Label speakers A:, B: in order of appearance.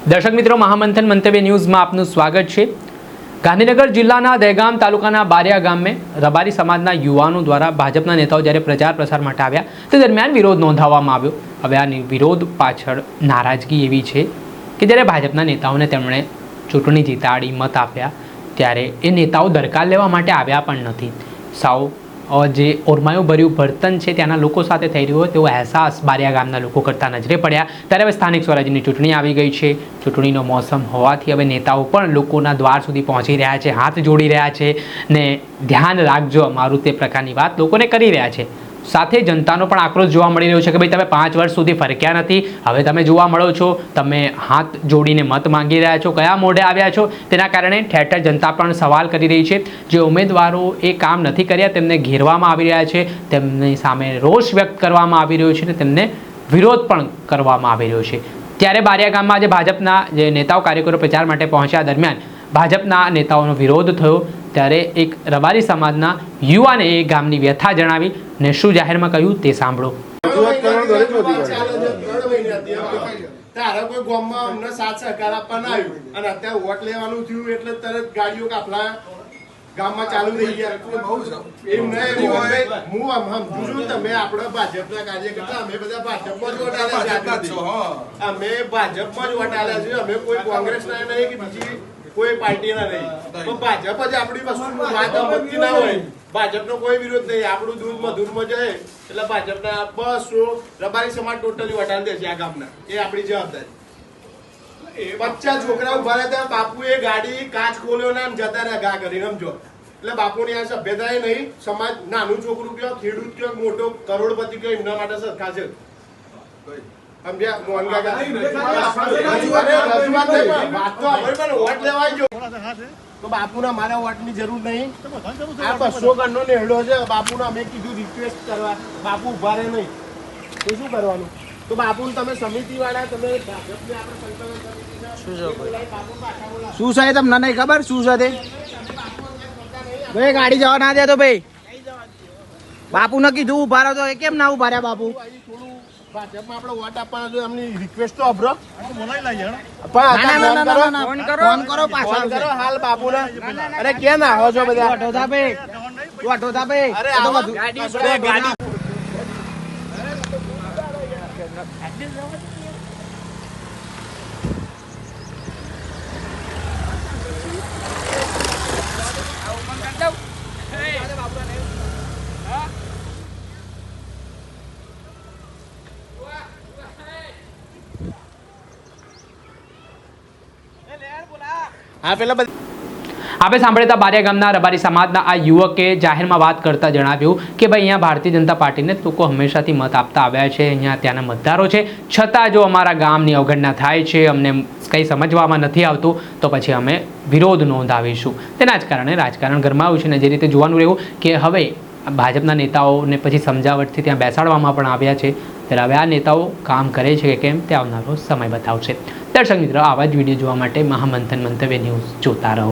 A: દર્શક મિત્રો, મહામંથન મંતવ્ય ન્યૂઝમાં આપનું સ્વાગત છે। ગાંધીનગર જિલ્લાના દહેગામ તાલુકાના બારિયા ગામે રબારી સમાજના યુવાનો દ્વારા ભાજપના નેતાઓ જ્યારે પ્રચાર પ્રસાર માટે આવ્યા તે દરમિયાન વિરોધ નોંધાવવામાં આવ્યો। હવે આ વિરોધ પાછળ નારાજગી એવી છે કે જ્યારે ભાજપના નેતાઓને તેમણે ચૂંટણી જીતાડી મત આપ્યા ત્યારે એ નેતાઓ દરકાર લેવા માટે આવ્યા પણ નથી। સાવ જે ઓરમાયું ભર્યું વર્તન છે ત્યાંના લોકો સાથે થઈ રહ્યું હોય તેવો અહેસાસ બારિયા ગામના લોકો કરતા નજરે પડ્યા। ત્યારે હવે સ્થાનિક સ્વરાજ્યની ચૂંટણી આવી ગઈ છે। ચૂંટણીનો મોસમ હોવાથી હવે નેતાઓ પણ લોકોના દ્વાર સુધી પહોંચી રહ્યા છે, હાથ જોડી રહ્યા છે ને ધ્યાન રાખજો અમારું તે પ્રકારની વાત લોકોને કરી રહ્યા છે। સાથે જનતાનો પણ આક્રોશ જોવા મળી રહ્યો છે કે ભાઈ તમે 5 વર્ષ સુધી ફરક્યા નથી, હવે તમે જોવા મળો છો, તમે હાથ જોડીને મત માંગી રહ્યા છો, કયા મોઢે આવ્યા છો। તેના કારણે ઠેર ઠેર જનતા પણ સવાલ કરી રહી છે। જે ઉમેદવારો એ કામ નથી કર્યા તેમને ઘેરવામાં આવી રહ્યા છે, તેમની સામે રોષ વ્યક્ત કરવામાં આવી રહ્યો છે અને તેમને વિરોધ પણ કરવામાં આવી રહ્યો છે। ત્યારે બારિયા ગામમાં આજે ભાજપના જે નેતાઓ કાર્યકરો પ્રચાર માટે પહોંચ્યા દરમિયાન ભાજપના નેતાઓનો વિરોધ થયો। ત્યારે એક રબારી સમાજના યુવાને એ ગામની વ્યથા જણાવી ને શું જાહેરમાં કહ્યું તે સાંભળો।
B: તારા કોઈ ગામમાં અમને સાથ સહકાર આપવાના આવ્યું અને અત્યારે વોટ લેવાનું થયું એટલે તરત ગાડીઓ કાફલા ગામમાં ચાલુ થઈ ગયા। એમ નહીં, હું સમજુ છું તમે આપણા ભાજપના કાર્યકર્તા, અમે બધા ભાજપમાં જ વોટ આલ્યા છે। અમે ભાજપમાં જ વોટ આલ્યા છે, અમે કોઈ કોંગ્રેસના નહીં કે બીજી કોઈ પાર્ટીના નહીં, પણ ભાજપ જ આપણી વસ્તુ વાત અમતથી ના હોય। ભાજપનો કોઈ વિરોધ નહીં, આપણું દૂધ મધુરમાં જાય એટલે ભાજપના બસ રબારી સમાજ ટોટલી વટાણ દે છે આ ગામના, એ આપણી જવાબદારી। 50 છોકરા ઉભા રહ્યા, બાપુએ ગાડી કાચ ખોલ્યો ને જતા રહ્યા ઘા કરીને, સમજો। એટલે બાપુની આ સભ્યતા નહીં, સમાજ નાનું છોકરું કયો, ખેડૂત કયો, મોટો કરોડપતિ કયો, એમના માટે સરખા છે। સમજ્યા? મોહન કાકા વોટ લેવા તો બાપુના મારા વોટની જરૂર નહીં। આ 200 ગણનો નેહડો છે, બાપુને અમે કીધું રિક્વેસ્ટ કરવા, બાપુ ઉભા રહે નહીં તો શું કરવાનું? તો બાપુને તમે સમિતિ વાળા, તમે ભાજપને આપણે
C: શું છે તમને નહીં ખબર શું છે તે? ભાઈ ગાડી જવા ના દે તો ભાઈ બાપુ ને કીધું ઉભા રહો તો એ કેમ ના ઉભા રહ્યા બાપુ?
B: ભાજપમાં આપણે વોટ આપવાના છે, એમની રિક્વેસ્ટ તો અભરો
C: ફોન કરો પાછા
B: હાલ બાપુને। અરે ક્યાં ના આવો છો બધા?
C: વટોતા ભાઈ
B: હા પેલા
A: આપણે સાંભળતા બારિયા ગામના રબારી સમાજના આ યુવકે જાહેરમાં વાત કરતા જણાવ્યું કે ભાઈ અહીંયા ભારતીય જનતા પાર્ટીને લોકો હંમેશાથી મત આપતા આવ્યા છે, અહીંયા ત્યાંના મતદારો છે, છતાં જો અમારા ગામની અવગણના થાય છે, અમને કંઈ સમજવામાં નથી આવતું તો પછી અમે વિરોધ નોંધાવીશું। તેના જ કારણે રાજકારણ ગરમાયું છે અને જે રીતે જોવાનું રહ્યું કે હવે ભાજપના નેતાઓને પછી સમજાવટથી ત્યાં બેસાડવામાં પણ આવ્યા છે, ત્યારે હવે આ નેતાઓ કામ કરે છે કે કેમ તે આવનારો સમય બતાવશે। દર્શક મિત્રો, આવા જ વિડીયો જોવા માટે મહામંથન મંતવ્ય ન્યૂઝ જોતા રહો।